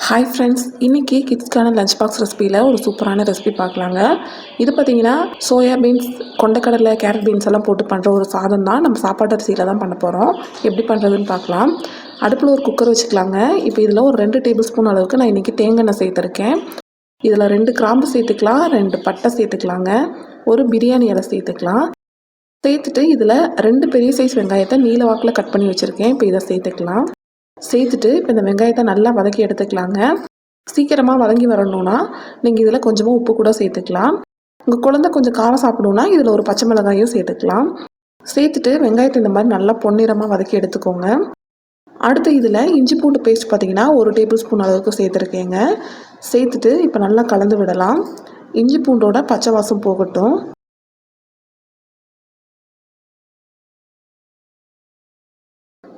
Hi friends, இன்றைக்கி கிட்ஸ்க்கான lunch box ரெசிபியில் ஒரு சூப்பரான ரெசிபி பார்க்கலாங்க. இது பார்த்திங்கன்னா சோயா பீன்ஸ், கொண்டைக்கடலை, கேரட் பீன்ஸ் எல்லாம் போட்டு பண்ணுற ஒரு சாதம் தான். நம்ம சாப்பாட்டு அரிசியில் தான் பண்ண போகிறோம். எப்படி பண்ணுறதுன்னு பார்க்கலாம். அடுப்பில் ஒரு குக்கர் வச்சுக்கலாங்க. இப்போ இதில் ஒரு 2 டேபிள் ஸ்பூன் அளவுக்கு நான் இன்றைக்கி தேங்காய் எண்ணெய் சேர்த்துருக்கேன். இதில் 2 கிராம்பு சேர்த்துக்கலாம், 2 பட்டை சேர்த்துக்கலாங்க, ஒரு பிரியாணி இலை சேர்த்துக்கலாம். சேர்த்துட்டு இதில் 2 பெரிய சைஸ் வெங்காயத்தை நீல வாக்கில் கட் பண்ணி வச்சுருக்கேன். இப்போ இதை சேர்த்துக்கலாம். சேர்த்துட்டு இப்போ இந்த வெங்காயத்தை நல்லா வதக்கி எடுத்துக்கலாங்க. சீக்கிரமாக வதங்கி வரணும்னா நீங்கள் இதில் கொஞ்சமாக உப்பு கூட சேர்த்துக்கலாம். உங்கள் குழந்தை கொஞ்சம் காரம் சாப்பிடணுன்னா இதில் ஒரு பச்சை மிளகாயும் சேர்த்துக்கலாம். சேர்த்துட்டு வெங்காயத்தை இந்த மாதிரி நல்லா பொன்னிறமாக வதக்கி எடுத்துக்கோங்க. அடுத்து இதில் இஞ்சி பூண்டு பேஸ்ட் பார்த்திங்கன்னா 1 டேபிள் ஸ்பூன் அளவுக்கு சேர்த்துருக்கேங்க. சேர்த்துட்டு இப்போ நல்லா கலந்து விடலாம். இஞ்சி பூண்டோட பச்சை வாசம் போகட்டும்.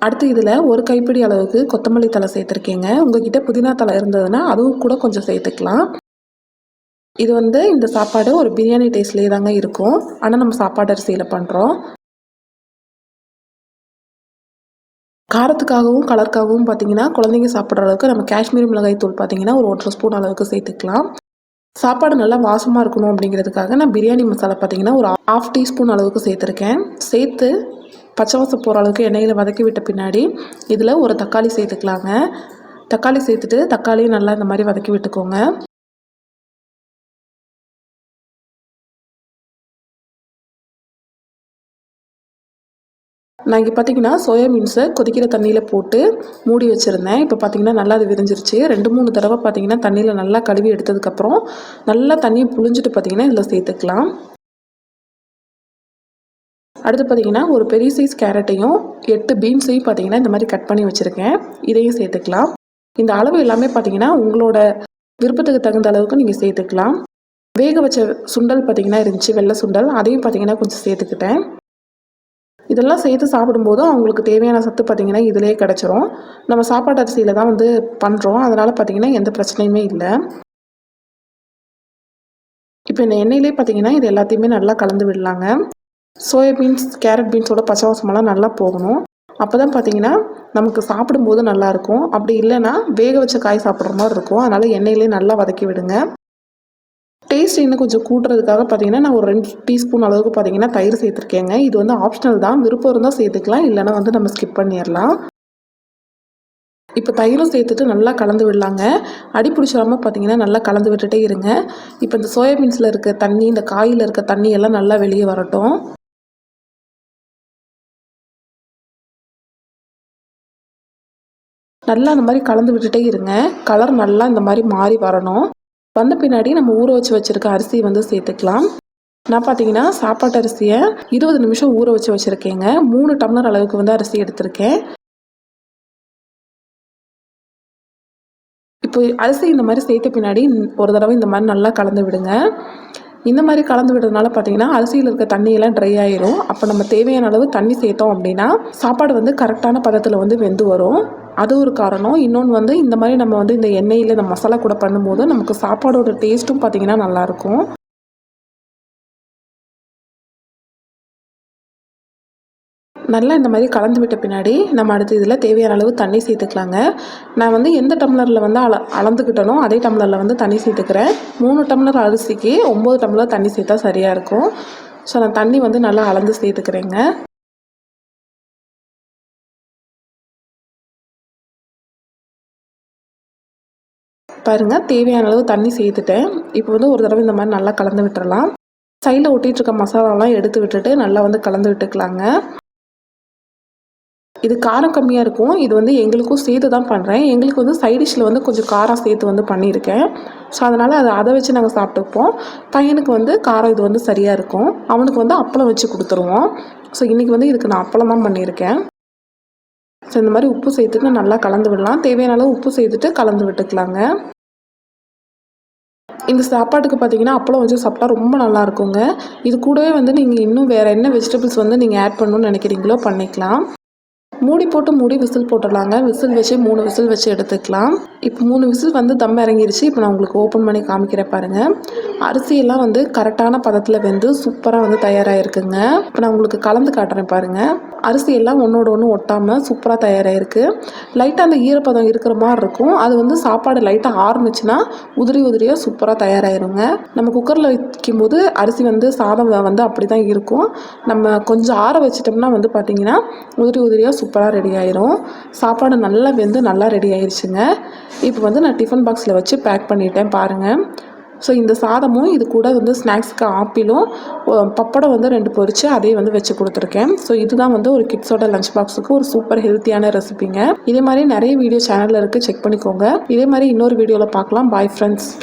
அடுத்து இதில் ஒரு கைப்பிடி அளவுக்கு கொத்தமல்லி தழை சேர்த்துருக்கேங்க. உங்கள்கிட்ட புதினா தழை இருந்ததுன்னா அதுவும் கூட கொஞ்சம் சேர்த்துக்கலாம். இது இந்த சாப்பாடு ஒரு பிரியாணி டேஸ்ட்லேயே தாங்க இருக்கும். ஆனால் நம்ம சாப்பாடு அரிசியில் பண்ணுறோம். காரத்துக்காகவும் கலருக்காகவும் பார்த்தீங்கன்னா குழந்தைங்க சாப்பிட்ற அளவுக்கு நம்ம காஷ்மீரி மிளகாய் தூள் பார்த்தீங்கன்னா ஒரு 1 ஸ்பூன் அளவுக்கு சேர்த்துக்கலாம். சாப்பாடு நல்லா வாசமாக இருக்கணும் அப்படிங்கிறதுக்காக நான் பிரியாணி மசாலா பார்த்தீங்கன்னா ஒரு 1/2 டீஸ்பூன் அளவுக்கு சேர்த்துருக்கேன். சேர்த்து பச்சை வாசம் போகிற அளவுக்கு எண்ணெயில் வதக்கி விட்ட பின்னாடி இதில் ஒரு தக்காளி சேர்த்துக்கலாங்க. தக்காளி சேர்த்துட்டு தக்காளியும் நல்லா இந்த மாதிரி வதக்கி விட்டுக்கோங்க. நான் இங்கே பார்த்தீங்கன்னா சோயா பீன்ஸை கொதிக்கிற தண்ணியில் போட்டு மூடி வச்சுருந்தேன். இப்போ பார்த்தீங்கன்னா நல்லா அது விரிஞ்சிருச்சு. 2-3 தடவை பார்த்தீங்கன்னா தண்ணியில் நல்லா கழுவி எடுத்ததுக்கப்புறம் நல்லா தண்ணியை புழிஞ்சிட்டு பார்த்தீங்கன்னா இதில் சேர்த்துக்கலாம். அடுத்து பார்த்திங்கன்னா ஒரு பெரிய சைஸ் கேரட்டையும் 8 பீன்ஸையும் பார்த்திங்கன்னா இந்த மாதிரி கட் பண்ணி வச்சுருக்கேன். இதையும் சேர்த்துக்கலாம். இந்த அளவு எல்லாமே பார்த்திங்கன்னா உங்களோட விருப்பத்துக்கு தகுந்த அளவுக்கு நீங்கள் சேர்த்துக்கலாம். வேக வச்ச சுண்டல் பார்த்திங்கன்னா இருந்துச்சு, வெள்ளை சுண்டல், அதையும் பார்த்திங்கன்னா கொஞ்சம் சேர்த்துக்கிட்டேன். இதெல்லாம் சேர்த்து சாப்பிடும்போது அவங்களுக்கு தேவையான சத்து பார்த்திங்கன்னா இதிலே கிடச்சிரும். நம்ம சாப்பாட்டு அரிசியில் தான் பண்ணுறோம். அதனால் பார்த்திங்கன்னா எந்த பிரச்சனையுமே இல்லை. இப்போ இந்த எண்ணெயிலே பார்த்திங்கன்னா இது எல்லாத்தையுமே நல்லா கலந்து விடலாங்க. சோயா பீன்ஸ், கேரட் பீன்ஸோட பச்சை வாசமெல்லாம் நல்லா போகணும். அப்போ தான் பார்த்தீங்கன்னா நமக்கு சாப்பிடும்போது நல்லாயிருக்கும். அப்படி இல்லைன்னா வேக வச்ச காய் சாப்பிட்ற மாதிரி இருக்கும். அதனால் எண்ணெயிலே நல்லா வதக்கி விடுங்க. டேஸ்ட் இன்னும் கொஞ்சம் கூட்டுறதுக்காக பார்த்தீங்கன்னா நான் ஒரு 2 டீஸ்பூன் அளவுக்கு பார்த்தீங்கன்னா தயிர் சேர்த்துருக்கேங்க. இது ஆப்ஷனல் தான். விருப்பம் இருந்தால் சேர்த்துக்கலாம், இல்லைன்னா நம்ம ஸ்கிப் பண்ணிடலாம். இப்போ தயிரும் சேர்த்துட்டு நல்லா கலந்து விடலாங்க. அடி பிடிச்சாமல் பார்த்தீங்கன்னா நல்லா கலந்து விட்டுட்டே இருங்க. இப்போ இந்த சோயாபீன்ஸில் இருக்க தண்ணி, இந்த காயில் இருக்க தண்ணி எல்லாம் நல்லா வெளியே வரட்டும். நல்லா அந்த மாதிரி கலந்து விட்டுட்டே இருங்க. கலர் நல்லா இந்த மாதிரி மாறி வரணும். வந்த பின்னாடி நம்ம ஊற வச்சுருக்க அரிசி சேர்த்துக்கலாம். நான் பார்த்தீங்கன்னா சாப்பாட்டு அரிசியை 20 நிமிஷம் ஊற வச்சுருக்கேங்க. 3 டம்ளர் அளவுக்கு அரிசி எடுத்திருக்கேன். இப்போ அரிசி இந்த மாதிரி சேர்த்த பின்னாடி ஒரு தடவை இந்த மாதிரி நல்லா கலந்து விடுங்க. இந்த மாதிரி கலந்து விடுறதுனால பார்த்தீங்கன்னா அரிசியில் இருக்க தண்ணியெல்லாம் ட்ரை ஆயிரும். அப்போ நம்ம தேவையான அளவு தண்ணி சேர்த்தோம் அப்படின்னா சாப்பாடு கரெக்டான பதத்தில் வெந்து வரும். அது ஒரு காரணம். இன்னொன்று இந்த மாதிரி நம்ம இந்த எண்ணெயில் இந்த மசாலா கூட பண்ணும்போது நமக்கு சாப்பாடோட டேஸ்ட்டும் பார்த்திங்கன்னா நல்லாயிருக்கும். நல்லா இந்த மாதிரி கலந்து விட்ட பின்னாடி நம்ம அடுத்து இதில் தேவையான அளவு தண்ணி சேர்த்துக்கலாங்க. நான் எந்த டம்ளரில் அளந்துக்கிட்டனோ அதே டம்ளரில் தண்ணி சேர்த்துக்கிறேன். 3 டம்ளர் அரிசிக்கு 9 டம்ளர் தண்ணி சேர்த்தா சரியாக இருக்கும். ஸோ நான் தண்ணி நல்லா அளந்து சேர்த்துக்கிறேங்க. பாருங்கள், தேவையான அளவு தண்ணி சேர்த்துட்டேன். இப்போ ஒரு தடவை இந்த மாதிரி நல்லா கலந்து விட்டுறலாம். சைடில் ஒட்டிகிட்ருக்க மசாலாலாம் எடுத்து விட்டுட்டு நல்லா கலந்து விட்டுக்கலாங்க. இது காரம் கம்மியாக இருக்கும். இது எங்களுக்கும் சேர்த்து தான் பண்ணுறேன். எங்களுக்கு சைடிஷில் கொஞ்சம் காரம் சேர்த்து பண்ணியிருக்கேன். ஸோ அதனால் அதை வச்சு நாங்கள் சாப்பிட்டுப்போம். பையனுக்கு காரம் இது சரியாக இருக்கும். அவனுக்கு அப்பளம் வச்சு கொடுத்துருவோம். ஸோ இன்றைக்கி இதுக்கு நான் அப்பளம் தான் பண்ணியிருக்கேன். ஸோ இந்த மாதிரி உப்பு சேர்த்துட்டு நல்லா கலந்து விடலாம். தேவையான அளவு உப்பு சேர்த்துட்டு கலந்து விட்டுக்கலாங்க. இந்த சாப்பாட்டுக்கு பார்த்தீங்கன்னா அப்பளம் வச்சு சாப்பிட்டா ரொம்ப நல்லா இருக்குங்க. இது கூடவே நீங்கள் இன்னும் வேறு என்ன வெஜிடபிள்ஸ் நீங்கள் ஆட் பண்ணணும்னு நினைக்கிறீங்களோ பண்ணிக்கலாம். மூடி போட்டு விசில் போட்டுடலாங்க. விசில் வச்சு 3 விசில் வச்சு எடுத்துக்கலாம். இப்போ 3 விசில் வந்து தம் இறங்கிருச்சு. இப்போ நான் உங்களுக்கு ஓப்பன் பண்ணி காமிக்கிறேன் பாருங்கள். அரிசியெல்லாம் வந்து கரெக்டான பதத்தில் வெந்து சூப்பராக வந்து தயாராகிருக்குங்க. இப்போ நான் உங்களுக்கு கலந்து காட்டுறேன் பாருங்கள். அரிசியெல்லாம் ஒன்றோட ஒன்று ஒட்டாமல் சூப்பராக தயாராகிருக்கு. லைட்டாக அந்த ஈரப்பதம் இருக்கிற மாதிரி இருக்கும். அது வந்து சாப்பாடு லைட்டாக ஆறுனுச்சுன்னா உதிரியாக சூப்பராக தயாராகிருங்க. நம்ம குக்கரில் வைக்கும்போது அரிசி வந்து சாதம் வந்து அப்படி தான் இருக்கும். நம்ம கொஞ்சம் ஆற வச்சிட்டோம்னா வந்து பார்த்திங்கன்னா உதிரியாக சூப்பராக ரெடி ஆயிரும். சாப்பாடு நல்லா வெந்து நல்லா ரெடி ஆயிடுச்சுங்க. இப்போ வந்து நான் டிஃபன் பாக்ஸில் வச்சு பேக் பண்ணிட்டேன் பாருங்கள். ஸோ இந்த சாதமும் இது கூட வந்து ஸ்நாக்ஸுக்கு ஆப்பிளும் பப்படம் வந்து 2 பொரித்து அதையும் வந்து வச்சு கொடுத்துருக்கேன். ஸோ இதுதான் வந்து ஒரு கிட்ஸோட லஞ்ச் பாக்ஸுக்கு ஒரு சூப்பர் ஹெல்த்தியான ரெசிபிங்க. இதே மாதிரி நிறைய வீடியோ சேனலில் இருக்குது, செக் பண்ணிக்கோங்க. இதே மாதிரி இன்னொரு வீடியோவில் பார்க்கலாம். Bye friends.